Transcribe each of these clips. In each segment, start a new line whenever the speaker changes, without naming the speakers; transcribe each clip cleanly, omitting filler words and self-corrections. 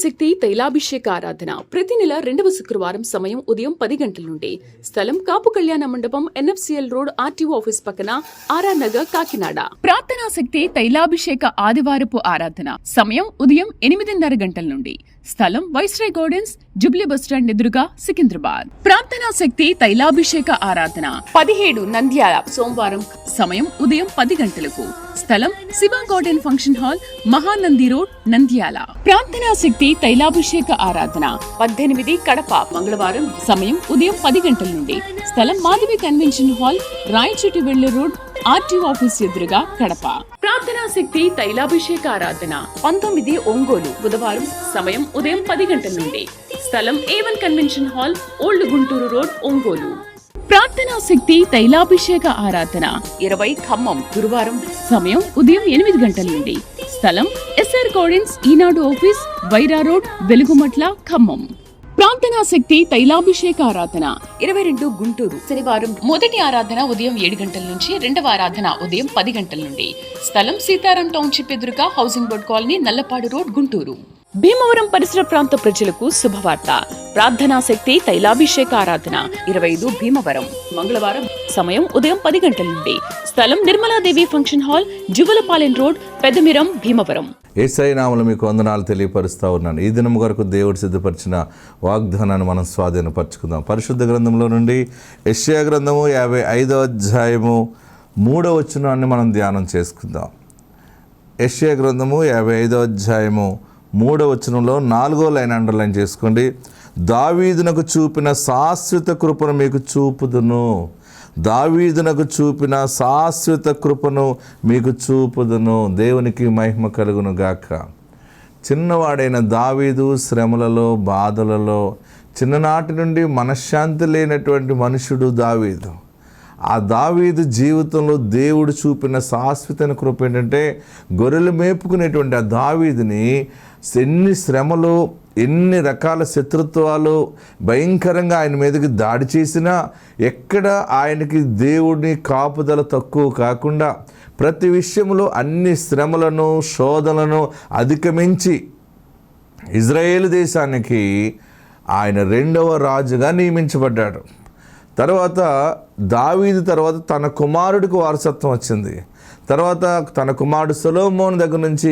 శక్తి తైలాభిషేక ఆరాధన ప్రతి నెల 2వ శుక్రవారం సమయం ఉదయం 10 గంటల నుండి. స్థలం కాపు కళ్యాణ మండపం, NFCL రోడ్, RTO ఆఫీస్ పక్కన, RR నగర్, కాకినాడ. ప్రార్థనా శక్తి తైలాభిషేక ఆదివారపు ఆరాధన సమయం ఉదయం 8:30 గంటల నుండి. స్థలం వైస్రాయ్ గార్డెన్స్, జుబ్లీ బస్టాండ్ ఎదురుగా, సికింద్రాబాద్. ప్రార్థనా శక్తి తైలాభిషేక ఆరాధన 17 నంద్యాల సోమవారం సమయం ఉదయం 10 గంటలకు. స్థలం Shiva garden function hall, Mahanandi road, Nandyal. ప్రార్థనా శక్తి తైలాభిషేక ఆరాధన 18 కడప మంగళవారం సమయం ఉదయం 10 గంటల నుండి. స్థలం మాధవి కన్వెన్షన్ హాల్, రాయచోటి వెళ్లే రోడ్, RTO ఆఫీస్ ఎదురుగా, కడప. ప్రార్థనా శక్తి తైలాభిషేక ఆరాధన 19 ఒంగోలు బుధవారం సమయం ఉదయం 10 గంటల నుండి. స్థలం A1 convention hall, old Guntur road, Ongole. ప్రార్థనా శక్తి తైలాభిషేక ఆరాధన 20 ఖమ్మం గురువారం సమయం ఉదయం 8 గంటల నుండి. స్థలం SR గార్డెన్స్, ఈనాడు ఆఫీస్, వైరా రోడ్, వెలుగుమట్ల, ఖమ్మం. ప్రార్థనా శక్తి తైలాభిషేక ఆరాధన 22 గుంటూరు శనివారం మొదటి ఆరాధన ఉదయం 7 గంటల నుంచి, రెండవ ఆరాధన ఉదయం 10 గంటల నుండి. స్థలం సీతారాం టౌన్షిప్ ఎదురుగా, housing board colony, Nallapadu road, Guntur. Bhimavaram పరిసర ప్రాంత ప్రజలకు శుభవార్త. ప్రార్థనా శక్తి తైలాభిషేక ఆరాధన 25 భీమవరం మంగళవారం సమయం ఉదయం 10 గంటల నుండి. స్థలం Nirmaladevi function hall, Juvalapalem road, Peddamiram, Bhimavaram.
Yesayya నామములో మీకు వందనాలు తెలియపరుస్తూ ఉన్నాను. ఈ దినం వరకు దేవుడు సిద్ధపరిచిన వాగ్దానాన్ని మనం స్వాధీనపరచుకుందాం. పరిశుద్ధ గ్రంథంలో నుండి యెషయా గ్రంథము 55వ అధ్యాయము 3వ వచనాన్ని మనం ధ్యానం చేసుకుందాం. యెషయా గ్రంథము 55వ అధ్యాయము 3వ వచనంలో 4వ లైన్ అండర్లైన్ చేసుకోండి. దావీదునకు చూపిన శాశ్వత కృపను మీకు చూపుదును. దావీదునకు చూపిన శాశ్వత కృపను మీకు చూపుదును. దేవునికి మహిమ కలుగును గాక. చిన్నవాడైన దావీదు శ్రమలలో, బాధలలో, చిన్ననాటి నుండి మనశ్శాంతి లేనటువంటి మనుషుడు దావీదు. ఆ దావీదు జీవితంలో దేవుడు చూపిన శాశ్వత కృప ఏంటంటే, గొర్రెలు మేపుకునేటువంటి ఆ దావీదుని ఎన్ని శ్రమలు, ఎన్ని రకాల శత్రుత్వాలు భయంకరంగా ఆయన మీదకి దాడి చేసినా ఎక్కడ ఆయనకి దేవుడిని కాపుదల తక్కువ కాకుండా ప్రతి విషయంలో అన్ని శ్రమలను, శోధనలను అధిగమించి ఇజ్రాయేలు దేశానికి ఆయన 2వ రాజుగా నియమించబడ్డాడు. తర్వాత దావీదు తర్వాత తన కుమారుడికి వారసత్వం వచ్చింది. తర్వాత తన కుమారుడు సొలొమోను దగ్గర నుంచి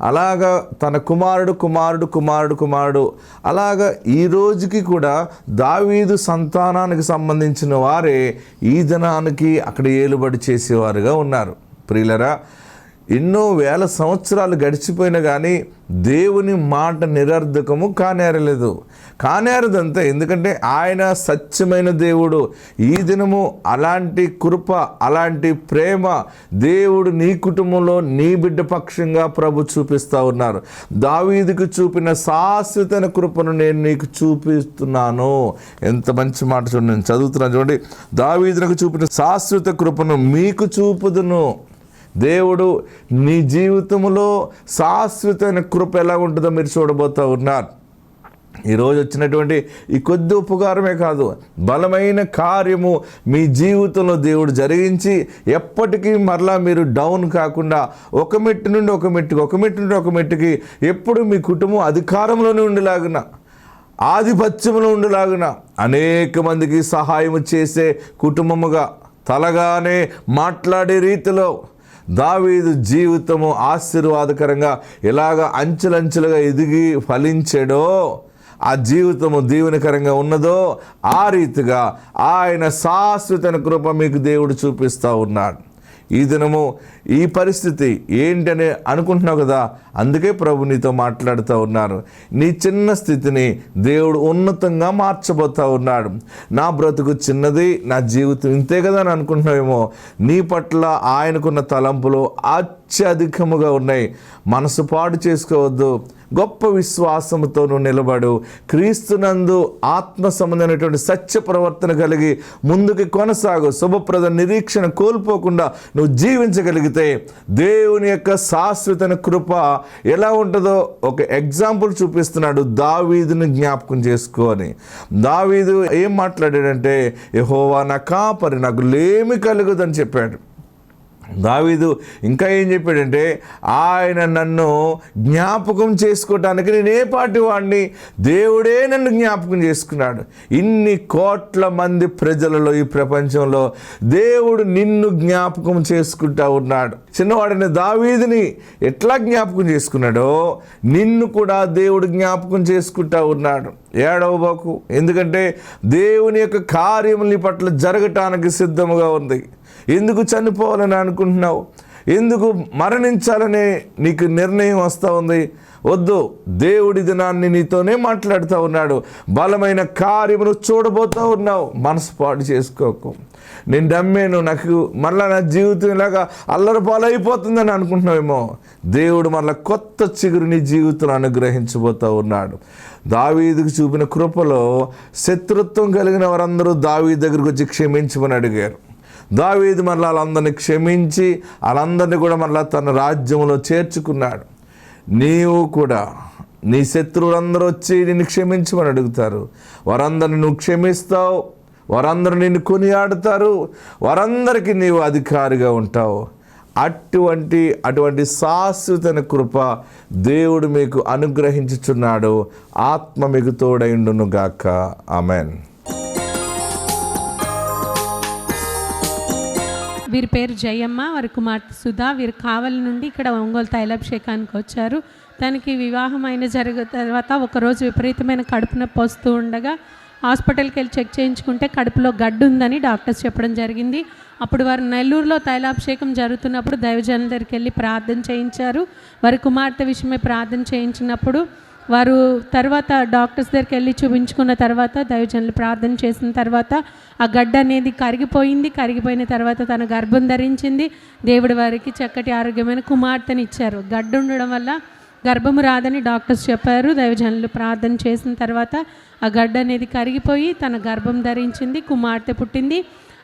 అలాగా తన కుమారుడు అలాగా ఈ రోజుకి కూడా దావీదు సంతానానికి సంబంధించిన వారే ఈ దినానికి అక్కడ ఏలుబడి చేసేవారుగా ఉన్నారు. ప్రియులరా, ఎన్నో వేల సంవత్సరాలు గడిచిపోయినా కానీ దేవుని మాట నిరర్ధకము కానేరలేదు. కానేరదంతా ఎందుకంటే ఆయన సత్యమైన దేవుడు. ఈ దినము అలాంటి కృప, అలాంటి ప్రేమ దేవుడు నీ కుటుంబంలో, నీ బిడ్డ పక్షంగా ప్రభు చూపిస్తూ ఉన్నారు. దావీదుకు చూపిన శాశ్వత కృపను నేను నీకు చూపిస్తున్నాను. ఎంత మంచి మాట చూడండి, నేను చదువుతున్నాను చూడండి. దావీదునకు చూపిన శాశ్వత కృపను మీకు చూపుదును. దేవుడు నీ జీవితంలో శాశ్వతమైన కృప ఎలా ఉంటుందో మీరు చూడబోతూ ఉన్నారు. ఈరోజు వచ్చినటువంటి ఈ కొద్ది ఉపకారమే కాదు, బలమైన కార్యము మీ జీవితంలో దేవుడు జరిగించి ఎప్పటికీ మరలా మీరు డౌన్ కాకుండా ఒక మెట్టు నుండి ఒక మెట్టుకి ఎప్పుడు మీ కుటుంబం అధికారంలోనే ఉండేలాగున, ఆధిపత్యంలో ఉండేలాగున, అనేక మందికి సహాయం చేసే కుటుంబముగా, తలగానే మాట్లాడే రీతిలో దావీదు జీవితము ఆశీర్వాదకరంగా ఎలాగ అంచెలంచెలుగా ఎదిగి ఫలించాడో, ఆ జీవితము దీవెనకరంగా ఉన్నదో ఆ రీతిగా ఆయన శాశ్వత కృప మీకు దేవుడు చూపిస్తూ ఉన్నాడు. ఈ దినము ఈ పరిస్థితి ఏంటని అనుకుంటున్నావు కదా, అందుకే ప్రభు నీతో మాట్లాడుతూ ఉన్నారు. నీ చిన్న స్థితిని దేవుడు ఉన్నతంగా మార్చబోతూ ఉన్నాడు. నా బ్రతుకు చిన్నది, నా జీవితం ఇంతే కదా అని అనుకుంటున్నావేమో. నీ పట్ల ఆయనకున్న తలంపులు అత్యధికముగా ఉన్నాయి. మనసు పాడు చేసుకోవద్దు. గొప్ప విశ్వాసంతో నువ్వు నిలబడు. క్రీస్తునందు ఆత్మ సంబంధమైనటువంటి సత్య ప్రవర్తన కలిగి ముందుకు కొనసాగు. శుభప్రద నిరీక్షణ కోల్పోకుండా నువ్వు జీవించగలిగితే దేవుని యొక్క శాశ్వత కృప ఎలా ఉంటుందో ఒక ఎగ్జాంపుల్ చూపిస్తున్నాడు. దావీదుని జ్ఞాపకం చేసుకొని, దావీదు ఏం మాట్లాడాడంటే, యెహోవా నా కాపరి, నాకు లేమి కలుగుదని చెప్పాడు. దావీదు ఇంకా ఏం చెప్పాడంటే, ఆయన నన్ను జ్ఞాపకం చేసుకోవటానికి నేనే పాటి వాడిని, దేవుడే నన్ను జ్ఞాపకం చేసుకున్నాడు. ఇన్ని కోట్ల మంది ప్రజలలో ఈ ప్రపంచంలో దేవుడు నిన్ను జ్ఞాపకం చేసుకుంటా ఉన్నాడు. చిన్నవాడిని దావీదుని ఎట్లా జ్ఞాపకం చేసుకున్నాడో నిన్ను కూడా దేవుడు జ్ఞాపకం చేసుకుంటా ఉన్నాడు. ఏడవబాకు, ఎందుకంటే దేవుని యొక్క కార్యములు నీ పట్ల జరగటానికి సిద్ధముగా ఉంది. ఎందుకు చనిపోవాలని అనుకుంటున్నావు? ఎందుకు మరణించాలనే నీకు నిర్ణయం వస్తూ ఉంది? వద్దు, దేవుడి దినాన్ని నీతోనే మాట్లాడుతూ ఉన్నాడు. బలమైన కార్యమును చూడబోతూ ఉన్నావు. మనసు పాడు చేసుకోకు. నేను నమ్మాను, నాకు మళ్ళీ నా జీవితం ఇలాగా అల్లరిపాలు అయిపోతుందని అనుకుంటున్నావేమో. దేవుడు మళ్ళీ కొత్త చిగురు నీ జీవితంలో అనుగ్రహించబోతూ ఉన్నాడు. దావీదుకు చూపిన కృపలో శత్రుత్వం కలిగిన వారందరూ దావీదు దగ్గరికి వచ్చి క్షమించమని అడిగారు. దావీదు మరలా వాళ్ళందరినీ క్షమించి వాళ్ళందరినీ కూడా మరలా తన రాజ్యంలో చేర్చుకున్నాడు. నీవు కూడా నీ శత్రువులందరూ వచ్చి నిన్ను క్షమించమని అడుగుతారు. వారందరిని నువ్వు క్షమిస్తావు, వారందరూ నిన్ను కొనియాడుతారు, వారందరికీ నీవు అధికారిగా ఉంటావు. అటువంటి శాశ్వతమైన కృప దేవుడు మీకు అనుగ్రహించుచున్నాడు. ఆత్మ మీకు తోడైండును గాక. ఆమెన్.
వీరి పేరు జయమ్మ, వారి కుమార్తె సుధా. వీరు కావలి నుండి ఇక్కడ ఒంగోలు తైలాభిషేకానికి వచ్చారు. తనకి వివాహం అయిన తర్వాత ఒకరోజు విపరీతమైన కడుపు నొప్పి వస్తూ ఉండగా హాస్పిటల్కి వెళ్ళి చెక్ చేయించుకుంటే కడుపులో గడ్డు ఉందని డాక్టర్స్ చెప్పడం జరిగింది. అప్పుడు వారు నెల్లూరులో తైలాభిషేకం జరుగుతున్నప్పుడు దైవజనుల దగ్గరికి వెళ్ళి ప్రార్థన చేయించారు. వారి కుమార్తె విషయమై ప్రార్థన చేయించినప్పుడు వారు తర్వాత డాక్టర్స్ దగ్గరికి వెళ్ళి చూపించుకున్న తర్వాత దైవజనులు ప్రార్థన చేసిన తర్వాత ఆ గడ్డ అనేది కరిగిపోయింది. కరిగిపోయిన తర్వాత తన గర్భం ధరించింది. దేవుడి వారికి చక్కటి ఆరోగ్యమైన కుమార్తెని ఇచ్చారు. గడ్డ ఉండడం వల్ల గర్భము రాదని డాక్టర్స్ చెప్పారు. దైవజనులు ప్రార్థన చేసిన తర్వాత ఆ గడ్డ అనేది కరిగిపోయి తన గర్భం ధరించింది, కుమార్తె పుట్టింది.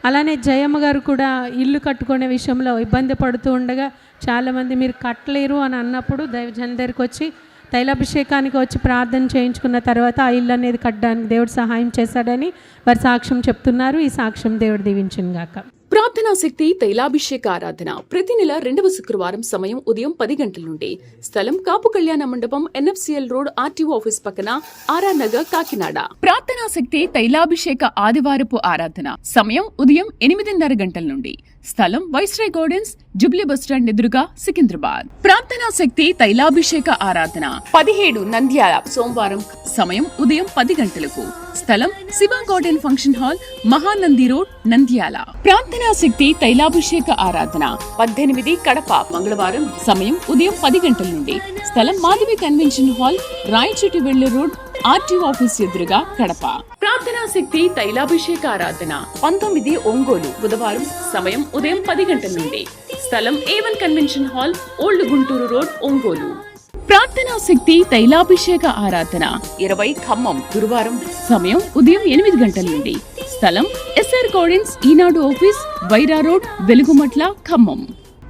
అలానే జయమ్మ గారు కూడా ఇల్లు కట్టుకునే విషయంలో ఇబ్బంది పడుతూ ఉండగా చాలామంది మీరు కట్టలేరు అని అన్నప్పుడు దైవజనుల దగ్గరికి వచ్చి తైలాభిషేకానికి వచ్చి ప్రార్థన చేయించుకున్న తర్వాత ఆ ఇల్లు అనేది కట్టడానికి దేవుడు సహాయం చేశాడని వారి సాక్ష్యం చెప్తున్నారు. ఈ సాక్ష్యం దేవుడు దీవించును గాక.
ప్రార్థనా శక్తి తైలాభిషేక ఆరాధన ప్రతి నెల 2వ శుక్రవారం సమయం ఉదయం 10 గంటల నుండి. స్థలం కాపు కళ్యాణ మండపం, ఎన్ఎఫ్సిఎల్ రోడ్, ఆర్టీఓ ఆఫీస్ పక్కన, ఆర్ఆర్ నగర్, కాకినాడ. ప్రార్థనా శక్తి తైలాభిషేక ఆదివారపు ఆరాధన సమయం ఉదయం 8:30 గంటల నుండి. స్థలం వైస్రాయ్ గార్డెన్స్, జుబ్లీ బస్టాండ్ ఎదురుగా, సికింద్రాబాద్. ప్రార్థనా శక్తి తైలాభిషేక ఆరాధన 17 నంద్యాల సోమవారం సమయం ఉదయం 10 గంటలకు. స్థలం Shiva garden function hall, Mahanandi road, Nandyal. ప్రార్థనా శక్తి తైలాభిషేక ఆరాధన 18 కడప మంగళవారం సమయం ఉదయం 10 గంటల నుండి. స్థలం మాధవి కన్వెన్షన్ హాల్, రాయచోటి వెళ్లే రోడ్, ఆర్టీఓ ఆఫీస్ ఎదురుగా, కడప. ప్రార్థనా శక్తి తైలాభిషేక ఆరాధన 19 ఒంగోలు బుధవారం సమయం ఉదయం 10 గంటల నుండి. స్థలం A1 convention hall, old Guntur road, Ongole. ప్రార్థనా శక్తి తైలాభిషేక ఆరాధన 20 ఖమ్మం గురువారం సమయం ఉదయం 8 గంటల నుండి. స్థలం ఎస్ఆర్ గార్డెన్స్, ఈనాడు ఆఫీస్, వైరా రోడ్, వెలుగుమట్ల, ఖమ్మం.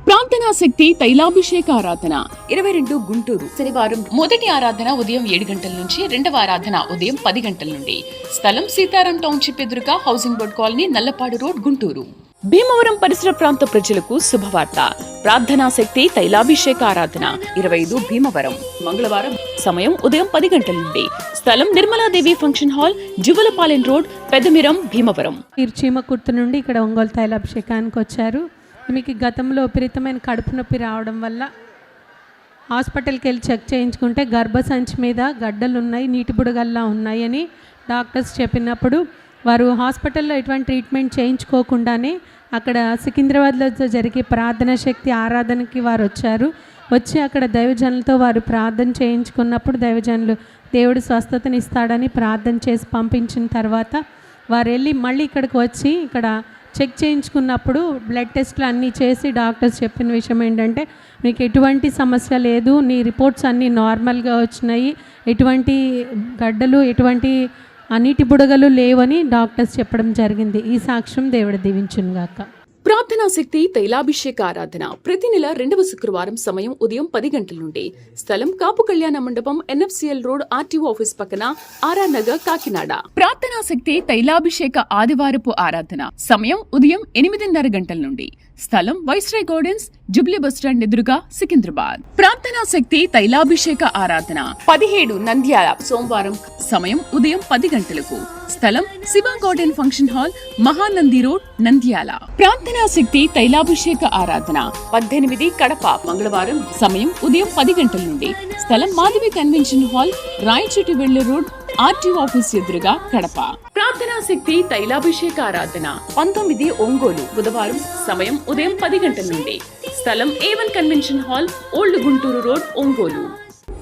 ప్రార్థనా శక్తి తైలాభిషేక ఆరాధన 22 గుంటూరు శనివారం మొదటి ఆరాధన ఉదయం 7 గంటల నుంచి, రెండవ ఆరాధన ఉదయం 10 గంటల నుండి. స్థలం సీతారాం టౌన్షిప్ ఎదురుగా, housing board colony, Nallapadu road, Guntur. Bhimavaram పరిసర ప్రాంత ప్రజలకు శుభవార్త. ప్రార్థనా శక్తి తైలాభిషేక ఆరాధన 25 భీమవరం మంగళవారం సమయం ఉదయం 10 గంటల నుండి. స్థలం Nirmaladevi function hall, Juvalapalem road, Peddamiram, Bhimavaram.
Chimakurthi నుండి ఇక్కడ ఒంగోలు తైలాభిషేకానికి వచ్చారు. మీకు గతంలో విపరీతమైన కడుపు నొప్పి రావడం వల్ల హాస్పిటల్కి వెళ్ళి చెక్ చేయించుకుంటే గర్భసంచి మీద గడ్డలు ఉన్నాయి, నీటి బుడగల్లా ఉన్నాయని డాక్టర్స్ చెప్పినప్పుడు వారు హాస్పిటల్లో ఎటువంటి ట్రీట్మెంట్ చేయించుకోకుండానే అక్కడ సికింద్రాబాద్లో జరిగే ప్రార్థనా శక్తి ఆరాధనకి వారు వచ్చారు. వచ్చి అక్కడ దైవజనులతో వారు ప్రార్థన చేయించుకున్నప్పుడు దైవజనులు దేవుడు స్వస్థతని ఇస్తాడని ప్రార్థన చేసి పంపించిన తర్వాత వారు వెళ్ళి మళ్ళీ ఇక్కడికి వచ్చి ఇక్కడ చెక్ చేయించుకున్నప్పుడు బ్లడ్ టెస్ట్లు అన్నీ చేసి డాక్టర్స్ చెప్పిన విషయం ఏంటంటే మీకు ఎటువంటి సమస్య లేదు, నీ రిపోర్ట్స్ అన్నీ నార్మల్గా వచ్చినాయి, ఎటువంటి గడ్డలు ఎటువంటి నీటి బుడగలు లేవని డాక్టర్స్ చెప్పడం జరిగింది. ఈ సాక్ష్యం దేవుడు దీవించును గాక.
ప్రార్థనా శక్తి తైలాభిషేక ఆరాధన ప్రతి నెల 2వ శుక్రవారం సమయం ఉదయం 10 గంటల నుండి. స్థలం కాపు కళ్యాణ మండపం, NFCL రోడ్, RTO ఆఫీస్ పక్కన, ఆర్ఆర్ నగర్, కాకినాడ. ప్రార్థనా శక్తి తైలాభిషేక ఆదివారపు ఆరాధన సమయం ఉదయం 8:30 గంటల నుండి. స్థలం వైస్రాయ్ గార్డెన్స్, జుబ్లీ బస్టాండ్ ఎదురుగా, సికింద్రాబాద్. ప్రార్థనా శక్తి తైలాభిషేక ఆరాధన 17 నంద్యాల సోమవారం సమయం ఉదయం 10 గంటలకు. స్థలం Shiva garden function hall, Mahanandi road, Nandyal. ప్రార్థనా శక్తి తైలాభిషేక ఆరాధన 18 కడప మంగళవారం సమయం ఉదయం 10 గంటల నుండి. స్థలం మాధవి కన్వెన్షన్ హాల్, రాయచోటి వెళ్లే రోడ్, RTO ఆఫీస్ ఎదురుగా, కడప. ప్రార్థనా శక్తి తైలాభిషేక ఆరాధన 19 ఒంగోలు బుధవారం సమయం ఉదయం 10 గంటల నుండి. స్థలం A1 convention hall, old Guntur road, Ongole.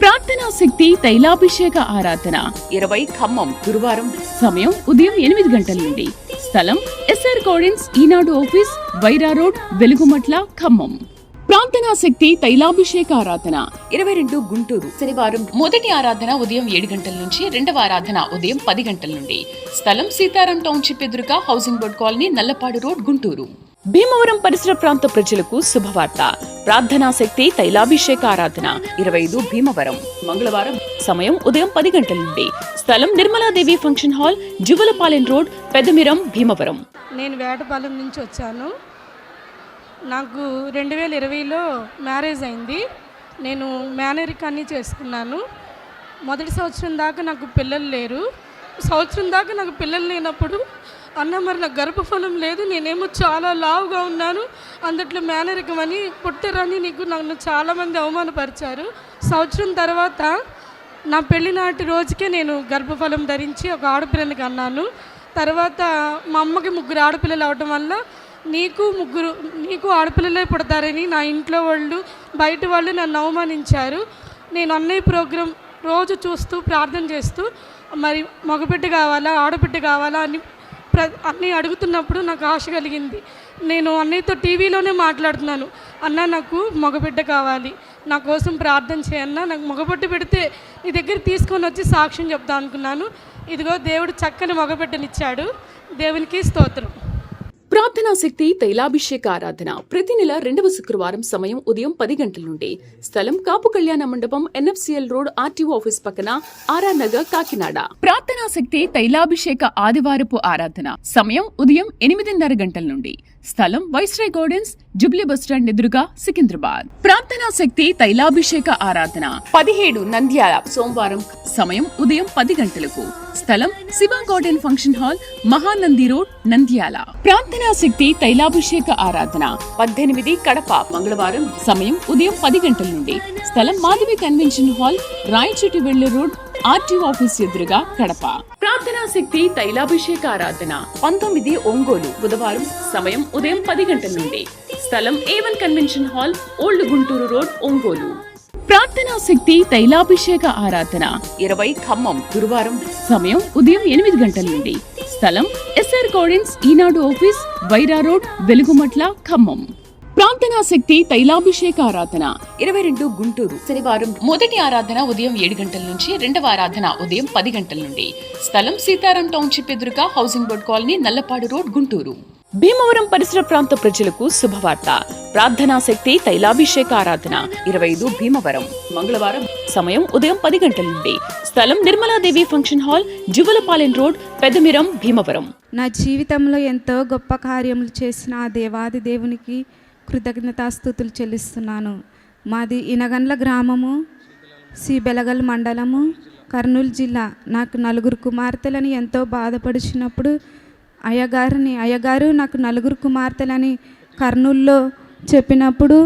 ప్రార్థనా శక్తి తైలాభిషేక ఆరాధన 20 ఖమ్మం గురువారం సమయం ఉదయం 8 గంటల నుండి. స్థలం SR గార్డెన్స్, ఈనాడు ఆఫీస్, వైరా రోడ్, వెలుగుమట్ల, ఖమ్మం. ప్రార్థనా శక్తి తైలాభిషేక ఆరాధన 22 గుంటూరు శనివారం మొదటి ఆరాధన ఉదయం 7 గంటల నుంచి, రెండవ ఆరాధన ఉదయం 10 గంటల నుండి. స్థలం సీతారాం టౌన్షిప్ ఎదురుగా, housing board colony, Nallapadu road, Guntur. Bhimavaram పరిసర ప్రాంత ప్రజలకు శుభవార్త. ప్రార్థనా శక్తి తైలాభిషేక ఆరాధన 25 భీమవరం మంగళవారం సమయం ఉదయం 10 గంటల నుండి. స్థలం Nirmaladevi function hall, Juvalapalem road, Peddamiram, Bhimavaram.
నేను వేటపాలెం నుంచి వచ్చాను. నాకు 2020లో మ్యారేజ్ అయింది. నేను మేనరికాన్ని చేసుకున్నాను. మొదటి సంవత్సరం దాకా నాకు పిల్లలు లేరు. సంవత్సరం దాకా నాకు పిల్లలు లేనప్పుడు, అన్న మరి నాకు గర్భఫలం లేదు, నేనేమో చాలా లావుగా ఉన్నాను, అందుట్లో మేనరికం అని పుట్టరని నన్ను చాలామంది అవమానపరిచారు. సంవత్సరం తర్వాత నా పెళ్లి నాటి రోజుకే నేను గర్భఫలం ధరించి ఒక ఆడపిల్లని కన్నాను. తర్వాత మా అమ్మకి 3 ఆడపిల్లలు అవడం వల్ల నీకు ఆడపిల్లలే పుడతారని నా ఇంట్లో వాళ్ళు, బయట వాళ్ళు నన్ను అవమానించారు. నేను అన్నయ్య ప్రోగ్రాం రోజు చూస్తూ ప్రార్థన చేస్తూ మరి మగబిడ్డ కావాలా ఆడబిడ్డ కావాలా అని అన్నీ అడుగుతున్నప్పుడు నాకు ఆశ కలిగింది. నేను అన్నయ్యతో టీవీలోనే మాట్లాడుతున్నాను, అన్న నాకు మగబిడ్డ కావాలి, నా కోసం ప్రార్థన చేయన్నా, నాకు మగబిడ్డ పెడితే నీ దగ్గర తీసుకొని వచ్చి సాక్ష్యం చెప్తా అనుకున్నాను. ఇదిగో దేవుడు చక్కని మగబిడ్డనిచ్చాడు. దేవునికి స్తోత్రం.
ప్రార్థనా శక్తి తైలాభిషేక ఆరాధన ప్రతి నెల 2వ శుక్రవారం సమయం ఉదయం 10 గంటల నుండి. స్థలం కాపు కళ్యాణ మండపం, NFCL రోడ్, RTO ఆఫీస్ పక్కన, ఆర్ఆర్ నగర్, కాకినాడ. ప్రార్థనా శక్తి తైలాభిషేక ఆదివారపు ఆరాధన సమయం ఉదయం 8:30 గంటల నుండి. స్థలం వైస్రాయ్ గార్డెన్స్, జుబ్లీ బస్టాండ్ ఎదురుగా, సికింద్రాబాద్. ప్రార్థనా శక్తి తైలాభిషేక ఆరాధన 17 నంద్యాల సోమవారం సమయం ఉదయం 10 గంటలకు. స్థలం Shiva garden function hall, Mahanandi road, Nandyal. ప్రార్థనా శక్తి తైలాభిషేక ఆరాధన 18 కడప మంగళవారం సమయం ఉదయం 10 గంటల నుండి. స్థలం మాధవి కన్వెన్షన్ హాల్, రాయచోటి వెళ్లే రోడ్, RTO ఆఫీస్ ఎదురుగా, కడప. ప్రార్థనా శక్తి తైలాభిషేక ఆరాధన 19 ఒంగోలు బుధవారం సమయం ఉదయం 10 గంటల నుండి. స్థలం A1 convention hall, old Guntur road, Ongole. ప్రార్థనా శక్తి తైలాభిషేక ఆరాధన 20 ఖమ్మం గురువారం సమయం ఉదయం 8 గంటల నుండి. స్థలం SR గార్డెన్స్, ఈనాడు ఆఫీస్, వైరా రోడ్, వెలుగుమట్ల, ఖమ్మం. ప్రార్థనా శక్తి తైలాభిషేక ఆరాధన 22 గుంటూరు శనివారం మొదటి ఆరాధన ఉదయం 7 గంటల నుంచి, రెండవ ఆరాధన ఉదయం 10 గంటల నుండి. స్థలం సీతారాం టౌన్షిప్ ఎదురుగా, housing board colony, Nallapadu road, Guntur. Bhimavaram పరిసర ప్రాంత ప్రజలకు శుభవార్త. ప్రార్థనా శక్తి తైలాభిషేక ఆరాధన 25 భీమవరం మంగళవారం సమయం ఉదయం 10 గంటల నుండి. స్థలం Nirmaladevi function hall, Juvalapalem road, Peddamiram, Bhimavaram.
నా జీవితంలో ఎంతో గొప్ప కార్యములు చేసిన ఆ దేవాది దేవునికి కృతజ్ఞతాస్తుతులు చెల్లిస్తున్నాను. మాది ఇనగండ్ల గ్రామము, బెలగల్ మండలము, కర్నూలు జిల్లా. నాకు 4 కుమార్తెలని ఎంతో బాధపడిచినప్పుడు అయ్యగారు నాకు 4 కుమార్తెలని కర్నూలులో చెప్పినప్పుడు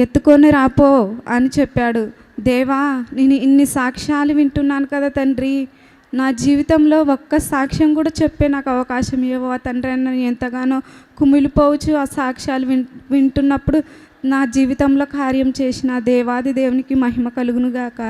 ఎత్తుకొని రాపో అని చెప్పాడు. దేవా, నేను ఇన్ని సాక్ష్యాలు వింటున్నాను కదా తండ్రి, నా జీవితంలో ఒక్క సాక్ష్యం కూడా చెప్పే నాకు అవకాశం ఇవ్వవా తండ్రి అని నేను ఎంతగానో కుమిలిపోవచ్చు. ఆ సాక్ష్యాలు వింటున్నప్పుడు నా జీవితంలో కార్యం చేసిన దేవాది దేవునికి మహిమ కలుగునుగాక.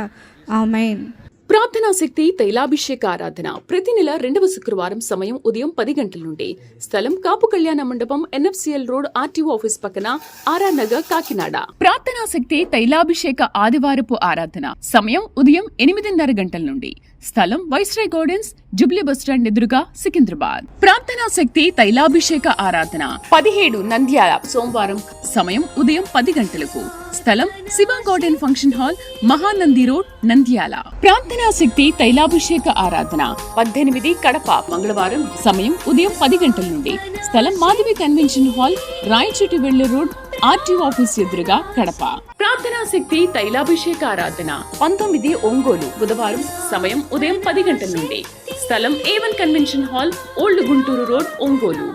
ఆమేన్.
ప్రార్థనా శక్తి తైలాభిషేక ఆరాధన ప్రతి నెల 2వ శుక్రవారం సమయం ఉదయం 10 గంటల నుండి. స్థలం కాపు కళ్యాణ మండపం, NFCL రోడ్, RTO ఆఫీస్ పక్కన, RR నగర్, కాకినాడ. ప్రార్థనా శక్తి తైలాభిషేక ఆదివారపు ఆరాధన సమయం ఉదయం 8:30 గంటల నుండి. స్థలం వైస్రాయ్ గార్డెన్స్, జుబ్లీ బస్టాండ్ ఎదురుగా, సికింద్రాబాద్. ప్రార్థనా శక్తి తైలాభిషేక ఆరాధన 17 నంద్యాల సోమవారం సమయం ఉదయం 10 గంటలకు. స్థలం Shiva garden function hall, Mahanandi road, Nandyal. ప్రార్థనా శక్తి తైలాభిషేక ఆరాధన 18 కడప మంగళవారం సమయం ఉదయం 10 గంటల నుండి. స్థలం మాధవి కన్వెన్షన్ హాల్, రాయచోటి వెళ్లే రోడ్, RTO ఆఫీస్ ఎదురుగా, కడప. ప్రార్థనా శక్తి తైలాభిషేక ఆరాధన 19 ఒంగోలు బుధవారం సమయం ఉదయం 10 గంటల నుండి. స్థలం A1 convention hall, old Guntur road, Ongole.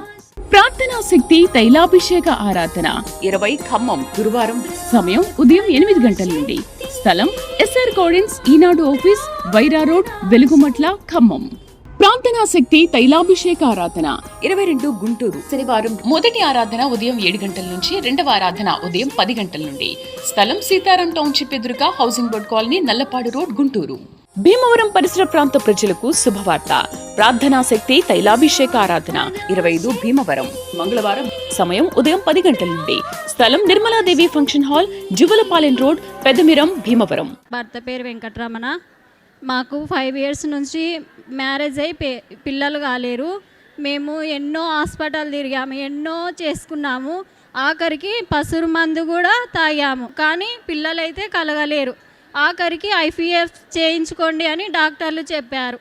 ప్రార్థనా శక్తి తైలాభిషేక ఆరాధన 20 ఖమ్మం గురువారం సమయం ఉదయం 8 గంటల నుండి. స్థలం SR గార్డెన్స్, ఈనాడు ఆఫీస్, వైరా రోడ్, వెలుగుమట్ల, ఖమ్మం. ప్రార్థనా శక్తి తైలాభిషేక ఆరాధన 22 గుంటూరు శనివారం మొదటి ఆరాధన ఉదయం 7 గంటల నుంచి, రెండవ ఆరాధన ఉదయం 10 గంటల నుండి. స్థలం సీతారాం టౌన్షిప్ ఎదురుగా, housing board colony, Nallapadu road, Guntur. Bhimavaram పరిసర ప్రాంత ప్రజలకు శుభవార్త. ప్రార్థనా శక్తి తైలాభిషేక ఆరాధన 25 భీమవరం మంగళవారం సమయం ఉదయం 10 గంటల నుండి. స్థలం Nirmaladevi function hall, Juvalapalem road, Pedamiram, Bhimavaram.
భర్త పేరు వెంకటరమణ. మాకు 5 ఇయర్స్ నుంచి మ్యారేజ్ అయి పిల్లలు కాలేరు. మేము ఎన్నో హాస్పిటల్ తిరిగాము, ఎన్నో చేసుకున్నాము. ఆఖరికి పసురు మందు కూడా తాగాము, కానీ పిల్లలైతే కలగలేరు. ఆఖరికి IVF చేయించుకోండి అని డాక్టర్లు చెప్పారు,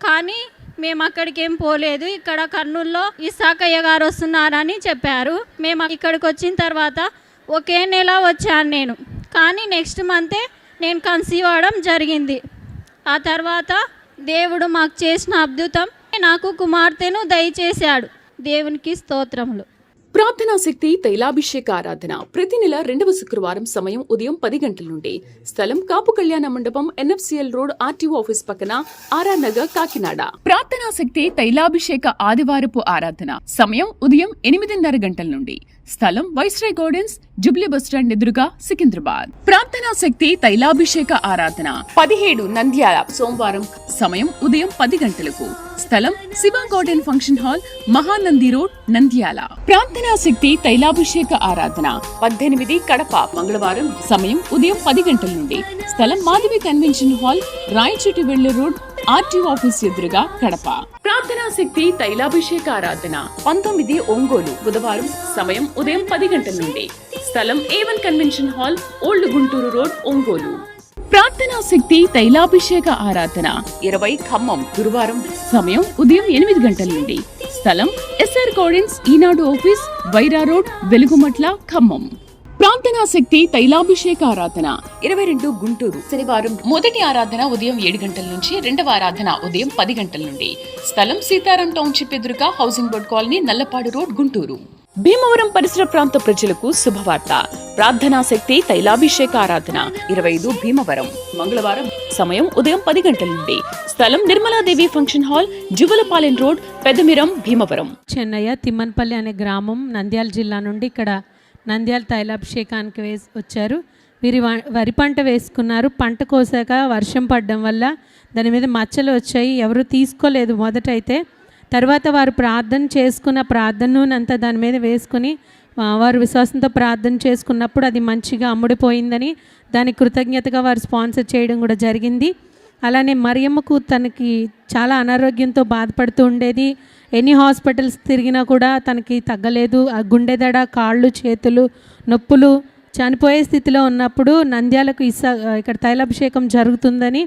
కానీ మేము అక్కడికి ఏం పోలేదు. ఇక్కడ కర్నూలులో ఇసాకయ్య గారు వస్తున్నారని చెప్పారు. మేము ఇక్కడికి వచ్చిన తర్వాత ఒకే నెల వచ్చాను నేను, కానీ నెక్స్ట్ మంతే నేను కన్సీవ్ అవ్వడం జరిగింది. ఆ తర్వాత దేవుడు మాకు చేసిన అద్భుతం, నాకు కుమార్తెను దయచేశాడు. దేవునికి స్తోత్రములు.
ప్రార్థనా శక్తి తైలాభిషేక ఆరాధన ప్రతి నెల 2వ శుక్రవారం సమయం ఉదయం 10 గంటల నుండి. స్థలం కాపు కళ్యాణ మండపం, NFCL రోడ్, RTO ఆఫీస్ పక్కన, RR నగర్, కాకినాడ. ప్రార్థనా శక్తి తైలాభిషేక ఆదివారపు ఆరాధన సమయం ఉదయం 8:30 గంటల నుండి. స్థలం వైస్రాయ్ గార్డెన్స్, జుబ్లీ బస్టాండ్ ఎదురుగా, సికింద్రాబాద్. ప్రార్థనా శక్తి తైలాభిషేక ఆరాధన 17 నంద్యాల సోమవారం సమయం ఉదయం 10 గంటలకు. స్థలం శివ గార్డెన్స్, ఈనాడు ఆఫీస్, వైరా రోడ్, వెలుగుమట్ల, ఖమ్మం. ప్రార్థనా శక్తి తైలాభిషేక ఆరాధన 17 నంద్యాల సోమవారం సమయం ఉదయం 10 గంటలకు. స్థలం Shiva garden function hall, Mahanandi road, Nandyal. ప్రార్థనా శక్తి తైలాభిషేక ఆరాధన 18 కడప మంగళవారం సమయం ఉదయం 10 గంటల నుండి. స్థలం మాధవి కన్వెన్షన్ హాల్, రాయచోటి వెళ్లే రోడ్, RTO ఆఫీస్ ఎదురుగా, కడప. ప్రార్థనా శక్తి తైలాభిషేక ఆరాధన 19 ఒంగోలు బుధవారం సమయం ఉదయం 10 గంటల నుండి. స్థలం A1 convention hall, old Guntur road, Ongole. ప్రార్థనా శక్తి తైలాభిషేక ఆరాధన 20 ఖమ్మం గురువారం సమయం ఉదయం 8 గంటల నుండి. స్థలం SR గార్డెన్స్, ఈనాడు ఆఫీస్, వైరా రోడ్, వెలుగుమట్ల, ఖమ్మం. ప్రార్థనా శక్తి తైలాభిషేక ఆరాధన 22 గుంటూరు శనివారం మొదటి ఆరాధన ఉదయం 7 గంటల నుంచి, రెండవ ఆరాధన ఉదయం 10 గంటల నుండి. స్థలం సీతారాం టౌన్షిప్ ఎదురుగా, housing board colony, Nallapadu road, Guntur. Bhimavaram పరిసర ప్రాంత ప్రజలకు శుభవార్త. ప్రార్థనా శక్తి తైలాభిషేక ఆరాధన 25 భీమవరం మంగళవారం సమయం ఉదయం 10 గంటల నుండి. స్థలం Nirmaladevi function hall, Juvalapalem road, Pedamiram, Bhimavaram.
Chennaiah Timmanpalli అనే గ్రామం నంద్యాల జిల్లా నుండి ఇక్కడ నంద్యాల తైలాభిషేకానికి వచ్చారు. వీరి వరి పంట వేసుకున్నారు. పంట కోసాక వర్షం పడడం వల్ల దాని మీద మచ్చలు వచ్చాయి. ఎవరు తీసుకోలేదు మొదటైతే. తర్వాత వారు ప్రార్థన చేసుకున్న ప్రార్థనను అంతా దాని మీద వేసుకుని వారు విశ్వాసంతో ప్రార్థన చేసుకున్నప్పుడు అది మంచిగా అమ్ముడిపోయిందని దానికి కృతజ్ఞతగా వారు స్పాన్సర్ చేయడం కూడా జరిగింది. అలానే మరియమ్మకు తనకి చాలా అనారోగ్యంతో బాధపడుతూ ఉండేది. ఎన్ని హాస్పిటల్స్ తిరిగినా కూడా తనకి తగ్గలేదు. ఆ గుండెదడ, కాళ్ళు, చేతులు నొప్పులు, చనిపోయే స్థితిలో ఉన్నప్పుడు నంద్యాలకు ఇక్కడ తైలాభిషేకం జరుగుతుందని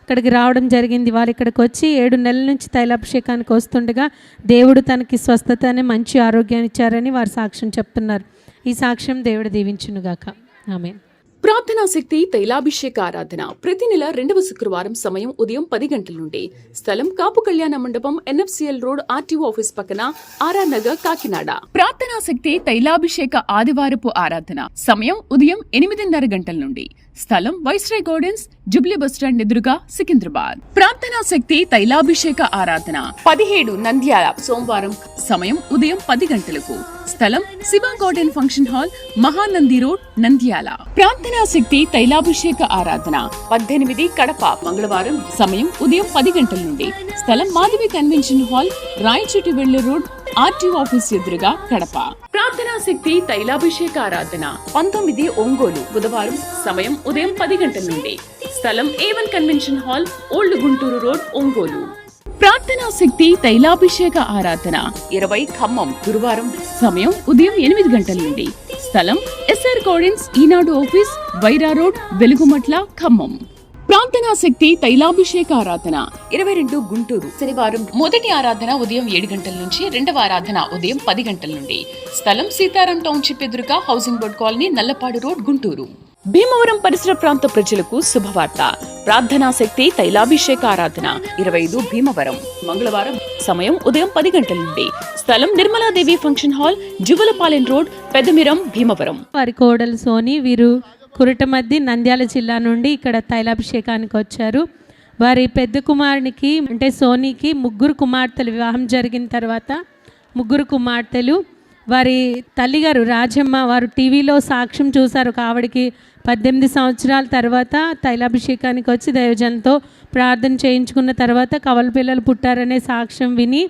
ఇక్కడికి రావడం జరిగింది. వారు ఇక్కడికి వచ్చి 7 నెలల నుంచి తైలాభిషేకానికి వస్తుండగా దేవుడు తనకి స్వస్థతని, మంచి ఆరోగ్యాన్ని ఇచ్చారని వారు సాక్ష్యం చెప్తున్నారు. ఈ సాక్ష్యం దేవుడు దీవించునుగాక. ఆమేన్.
ప్రార్థనా శక్తి తైలాభిషేక ఆరాధన ప్రతి నెల 2వ శుక్రవారం సమయం ఉదయం 10 గంటల నుండి. స్థలం కాపు కళ్యాణ మండపం, NFCL రోడ్, RTO ఆఫీస్ పక్కన, RR నగర్, కాకినాడ. ప్రార్థనా శక్తి తైలాభిషేక ఆదివారపు ఆరాధన సమయం ఉదయం 8:30 గంటల నుండి. స్థలం వైస్రాయ్ గార్డెన్స్, జుబ్లీ బస్టాండ్ ఎదురుగా, సికింద్రాబాద్. ప్రార్థనా శక్తి తైలాభిషేక ఆరాధన 17 నంద్యాల సోమవారం సమయం ఉదయం 10 గంటలకు. స్థలం Shiva garden function hall, Mahanandi road, Nandyal. ప్రార్థనా శక్తి తైలాభిషేక ఆరాధన 18 కడప మంగళవారం. సమయం ఉదయం 10 గంటల నుండి. స్థలం మాధవి కన్వెన్షన్ హాల్, రాయచోటి వెళ్లే రోడ్, ఆర్టీఓ ఆఫీస్ ఎదురుగా కడప. ప్రార్థనా శక్తి తైలాభిషేక ఆరాధన 19 ఒంగోలు బుధవారం. సమయం ఉదయం 10 గంటల నుండి. స్థలం A1 convention hall, old Guntur road, Ongole. ప్రార్థనా శక్తి తైలాభిషేక ఆరాధన 20 ఖమ్మం గురువారం. సమయం ఉదయం 8 గంటల నుండి. స్థలం SR గార్డెన్స్, ఈనాడు ఆఫీస్, వైరా రోడ్, వెలుగుమట్ల, ఖమ్మం. ప్రార్థనా శక్తి తైలాభిషేక ఆరాధన 22 గుంటూరు శనివారం. మొదటి ఆరాధన ఉదయం 7 గంటల నుంచి, రెండవ ఆరాధన ఉదయం 10 గంటల నుండి. స్థలం సీతారాం టౌన్షిప్ ఎదురుగా, housing board colony, Nallapadu road, Guntur. Bhimavaram పరిసర ప్రాంత ప్రజలకు శుభవార్త. ప్రార్థనా శక్తి తైలాభిషేక ఆరాధన 25 భీమవరం మంగళవారం. సమయం ఉదయం 10 గంటల నుండి. స్థలం Nirmaladevi function hall, Juvalapalem road, Peddamiram, Bhimavaram.
వారి కోడలు సోని, వీరు కురటమద్ది, నంద్యాల జిల్లా నుండి ఇక్కడ తైలాభిషేకానికి వచ్చారు. వారి పెద్ద కుమారునికి అంటే సోనీకి 3 కుమార్తెలు వివాహం జరిగిన తర్వాత 3 కుమార్తెలు. వారి తల్లిగారు రాజమ్మ వారు టీవీలో సాక్ష్యం చూశారు. ఒక ఆవిడకి 18 సంవత్సరాల తర్వాత తైలాభిషేకానికి వచ్చి దైవజనంతో ప్రార్థన చేయించుకున్న తర్వాత కవల పిల్లలు పుట్టారనే సాక్ష్యం విని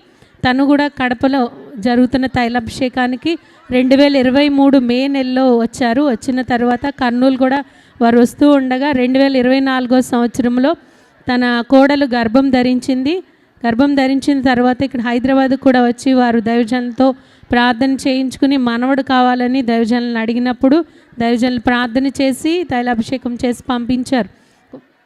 తను కూడా కడపలో జరుగుతున్న తైలాభిషేకానికి 2023 మే నెలలో వచ్చారు. వచ్చిన తర్వాత కర్నూలు కూడా వారు వస్తూ ఉండగా 2024 సంవత్సరంలో తన కోడలు గర్భం ధరించింది. గర్భం ధరించిన తర్వాత ఇక్కడ హైదరాబాద్ కూడా వచ్చి వారు దైవజనంతో ప్రార్థన చేయించుకుని మనవడు కావాలని దైవజనులను అడిగినప్పుడు దైవజనులు ప్రార్థన చేసి తైలాభిషేకం చేసి పంపించారు.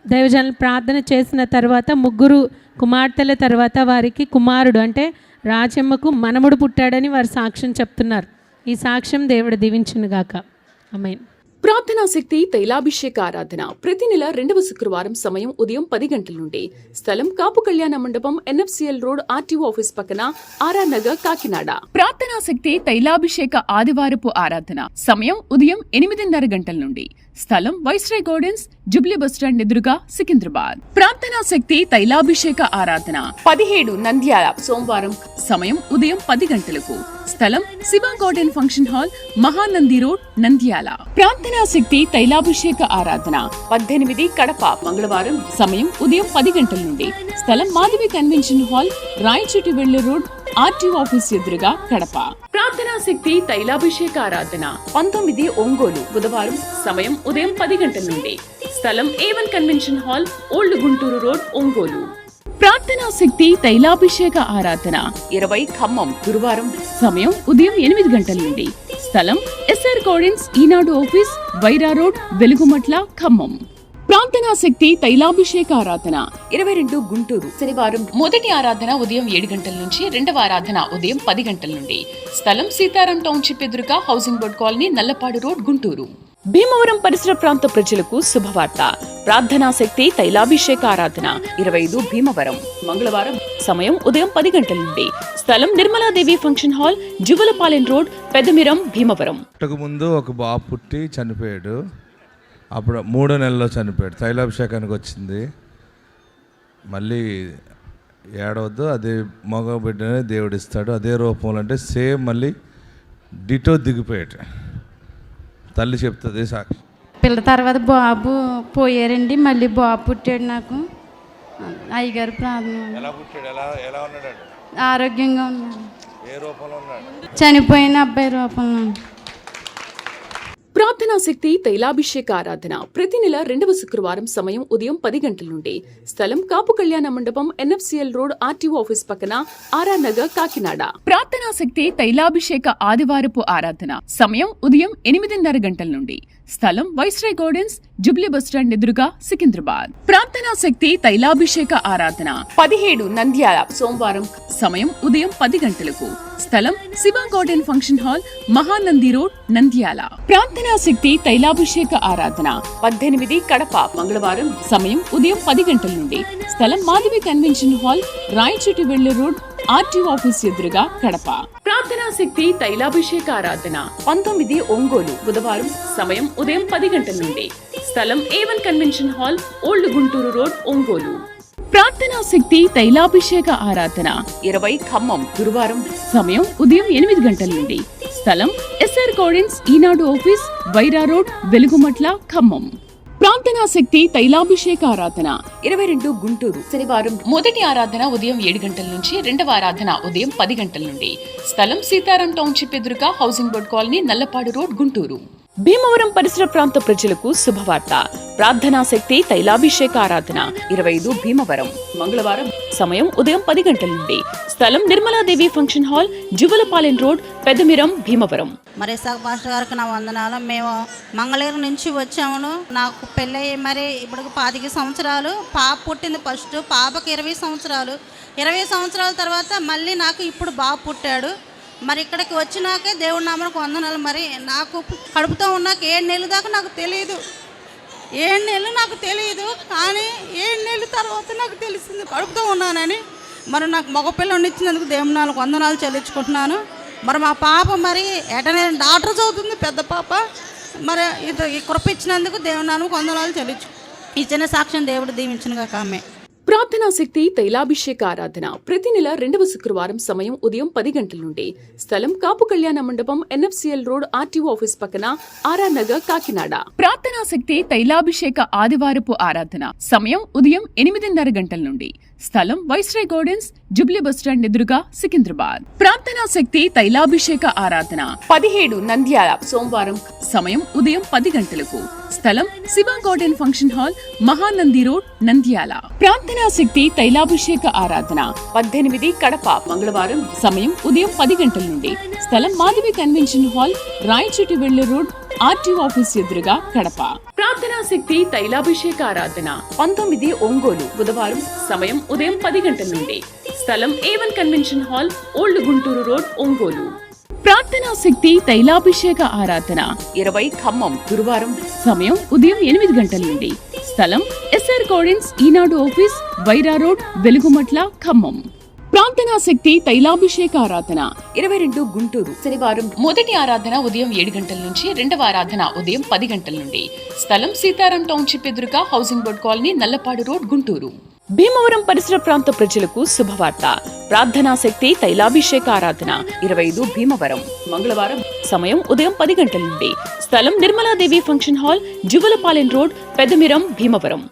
దైవజనులు ప్రార్థన చేసిన తర్వాత 3 కుమార్తెల తర్వాత వారికి కుమారుడు అంటే రాజమ్మకు మనముడు పుట్టాడని వారు సాక్ష్యం చెప్తున్నారు. ఈ సాక్ష్యం దేవుడు దీవించునుగాక. ఆమేన్.
ప్రార్థనా శక్తి తైలాభిషేక ఆరాధన ప్రతి నెల 2వ శుక్రవారం. సమయం ఉదయం 10 గంటల నుండి. స్థలం కాపు కళ్యాణ మండపం, NFCL రోడ్, ఆర్టీఓ ఆఫీస్ పక్కన, ఆర్ఆర్ నగర్, కాకినాడ. ప్రార్థనా శక్తి తైలాభిషేక ఆదివారపు ఆరాధన సమయం ఉదయం 8:30 గంటల నుండి. స్థలం వైస్రాయ్ గార్డెన్స్, జుబ్లీ బస్టాండ్ ఎదురుగా, సికింద్రాబాద్. ప్రార్థనా శక్తి తైలాభిషేక ఆరాధన 17 నంద్యాల సోమవారం. సమయం ఉదయం 10 గంటలకు. స్థలం Shiva garden function hall, Mahanandi road, Nandyal. ప్రార్థనా శక్తి తైలాభిషేక ఆరాధన 18 కడప మంగళవారం. సమయం ఉదయం 10 గంటల నుండి. స్థలం మాధవి కన్వెన్షన్ హాల్, రాయచోటి వెళ్లే రోడ్, ఆర్టీఓ ఆఫీస్ ఎదురుగా, కడప. ప్రార్థనా శక్తి తైలాభిషేక ఆరాధన 19 ఒంగోలు బుధవారం. సమయం ఉదయం 10 గంటల నుండి. స్థలం A1 convention hall, old Guntur road, Ongole. ప్రార్థనా శక్తి తైలాభిషేక ఆరాధన 20 ఖమ్మం గురువారం. సమయం ఉదయం 8 గంటల నుండి. స్థలం SR గార్డెన్స్, ఈనాడు ఆఫీస్, వైరా రోడ్, వెలుగుమట్ల, ఖమ్మం. ప్రార్థనా శక్తి తైలాభిషేక ఆరాధన 22 గుంటూరు శనివారం. మొదటి ఆరాధన ఉదయం 7 గంటల నుంచి, రెండవ ఆరాధన ఉదయం 10 గంటల నుండి. స్థలం సీతారాం టౌన్షిప్ ఎదురుగా, housing board colony, Nallapadu road, Guntur. Bhimavaram పరిసర ప్రాంత ప్రజలకు శుభవార్త. ప్రార్థనా శక్తి తైలాభిషేక ఆరాధన 25 భీమవరం మంగళవారం. సమయం ఉదయం 10 గంటల నుండి. స్థలం Nirmaladevi function hall, Juvalapalem road, Peddamiram, Bhimavaram.
ముందు ఒక బాబు పుట్టి చనిపోయాడు. అప్పుడు 3వ నెలలో చనిపోయాడు. తైలాభిషేకానికి వచ్చింది. మళ్ళీ ఏడవద్దు, అదే మగ బిడ్డనే దేవుడిస్తాడు, అదే రూపంలో అంటే సేమ్ మళ్ళీ డిటో దిగిపోయాడు. తల్లి చెప్తుంది సాక్షి.
పిల్ల తర్వాత బాబు పోయారండి, మళ్ళీ బాబు పుట్టాడు నాకు. అయ్యగారు ప్రార్థన.
ఎలా పుట్టాడు? ఎలా ఉన్నాడు?
ఆరోగ్యంగా ఉన్నాడు.
ఏ రూపంలో ఉన్నాడు?
చనిపోయిన అబ్బాయి రూపంలో.
ప్రార్థనా శక్తి తైలాభిషేక ఆరాధన ప్రతి నెల 2వ శుక్రవారం. సమయం ఉదయం 10 గంటల నుండి. స్థలం కాపు కళ్యాణ మండపం, NFCL రోడ్, ఆర్టీఓ ఆఫీస్ పక్కన, ఆర్ఆర్ నగర్, కాకినాడ. ప్రార్థనా శక్తి తైలాభిషేక ఆదివారపు ఆరాధన సమయం ఉదయం 8:30 గంటల నుండి. స్థలం వైస్రాయ్ గార్డెన్స్, జుబ్లీ బస్టాండ్ ఎదురుగా, సికింద్రాబాద్. ప్రార్థనా శక్తి తైలాభిషేక ఆరాధన 17 నంద్యాల సోమవారం. సమయం ఉదయం 10 గంటలకు. స్థలం Shiva garden function hall, Mahanandi road, Nandyal. ప్రార్థనా శక్తి తైలాభిషేక ఆరాధన 18 కడప మంగళవారం. సమయం ఉదయం 10 గంటల నుండి. స్థలం మాధవి కన్వెన్షన్ హాల్, రాయచోటి వెళ్లే రోడ్, ఆర్టీఓ ఆఫీస్ ఎదురుగా, కడప. ప్రార్థనా శక్తి తైలాభిషేక ఆరాధన 19 ఒంగోలు బుధవారం. సమయం ఉదయం 10 గంటల నుండి. స్థలం A1 convention hall, old Guntur road, Ongole. ప్రార్థనా శక్తి తైలాభిషేక ఆరాధన 20 ఖమ్మం గురువారం. సమయం ఉదయం 8 గంటల నుండి. స్థలం ఎస్ఆర్ గార్డెన్స్ ఈనాడు ఆఫీస్, వైరా రోడ్, వెలుగుమట్ల, ఖమ్మం. ప్రార్థనా శక్తి తైలాభిషేక ఆరాధన 22 గుంటూరు. శనివారం మొదటి ఆరాధన ఉదయం 7 గంటల నుంచి, రెండవ ఆరాధన ఉదయం 10 గంటల నుండి. స్థలం సీతారాం టౌన్షిప్ ఎదురుగా, housing board colony, Nallapadu road, Guntur. Bhimavaram పరిసర ప్రాంత ప్రజలకు శుభవార్త. ప్రార్థనా శక్తి తైలాభిషేక ఆరాధన 25 భీమవరం. మంగళవారం సమయం ఉదయం 10 గంటల నుండి. స్థలం Nirmaladevi function hall, Juvvalapalem road, Peddamiram, Bhimavaram.
మరి పాస్టర్ గారికి నా వందనాలు. మేము మంగళగిరి నుంచి వచ్చాము. నాకు పెళ్ళయి మరి ఇప్పుడు 25 సంవత్సరాలు. పాప పుట్టింది ఫస్ట్, పాపకి 20 సంవత్సరాలు. 20 సంవత్సరాల తర్వాత మళ్ళీ నాకు ఇప్పుడు బాబు పుట్టాడు. మరి ఇక్కడికి వచ్చినాకే దేవుడి నామకు వందనాలు. మరి నాకు కడుపుతో ఉన్నాక 7 నెలల దాకా నాకు తెలియదు. 7 నెలలు నాకు తెలియదు, కానీ 7 నెలల తర్వాత నాకు తెలిసింది కడుపుతో ఉన్నానని. మరి నాకు మగపిల్లని ఇచ్చినందుకు దేవుడి నామకు వందనాలు చెల్లించుకుంటున్నాను. మరి మా పాప మరి ఎటనే డాక్టర్ చదువుతుంది, పెద్ద పాప. మరి ఈ కృప ఇచ్చినందుకు దేవుడి నామకు వందనాలు చెల్లించు. ఇచ్చిన సాక్ష్యం దేవుడు దీవించునుగా కామే.
ప్రార్థనా శక్తి తైలాభిషేక ఆరాధన ప్రతి నెల 2వ శుక్రవారం సమయం ఉదయం 10 గంటల నుండి. స్థలం కాపు కళ్యాణ మండపం, ఎన్ఎఫ్సిఎల్ రోడ్, ఆర్టీఓ ఆఫీస్ పక్కన, ఆర్ఆర్ నగర్, కాకినాడ. ప్రార్థనా శక్తి తైలాభిషేక ఆదివారపు ఆరాధన సమయం ఉదయం 8:30 గంటల నుండి. స్థలం వైస్రాయ్ గార్డెన్స్, జుబ్లీ బస్టాండ్ ఎదురుగా, సికింద్రాబాద్. ప్రార్థనా శక్తి తైలాభిషేక ఆరాధన 17 నంద్యాల సోమవారం సమయం ఉదయం 10 గంటలకు. స్థలం Shiva garden function hall, Mahanandi road, Nandyal. ప్రార్థనా శక్తి తైలాభిషేక ఆరాధన 18 కడప మంగళవారం సమయం ఉదయం 10 గంటల నుండి. స్థలం మాధవి కన్వెన్షన్ హాల్, రాయచోటి వెళ్లే రోడ్, ఆర్టీఓ ఆఫీస్ ఎదురుగా, కడప. ప్రార్థనా శక్తి తైలాభిషేక ఆరాధన 19 ఒంగోలు బుధవారం సమయం ఉదయం 10 గంటల నుండి. స్థలం A1 convention hall, old Guntur road, Ongole. ప్రార్థనా శక్తి తైలాభిషేక ఆరాధన 20 ఖమ్మం గురువారం సమయం ఉదయం 8 గంటల నుండి. స్థలం ఎస్ఆర్ గార్డెన్స్ ఈనాడు ఆఫీస్, వైరా రోడ్, వెలుగుమట్ల, ఖమ్మం. ప్రార్థనా శక్తి తైలాభిషేక ఆరాధన 22 గుంటూరు. శనివారం మొదటి ఆరాధన ఉదయం 7 గంటల నుంచి, రెండవ ఆరాధన ఉదయం 10 గంటల నుండి. స్థలం సీతారాం టౌన్షిప్ ఎదురుగా, housing board colony, Nallapadu road, Guntur. Bhimavaram పరిసర ప్రాంత ప్రజలకు శుభవార్త. ప్రార్థనా శక్తి తైలాభిషేక ఆరాధన 25 భీమవరం. మంగళవారం సమయం ఉదయం 10 గంటల నుండి. స్థలం Nirmaladevi function hall, Juvvalapalem road, Peddamiram, Bhimavaram.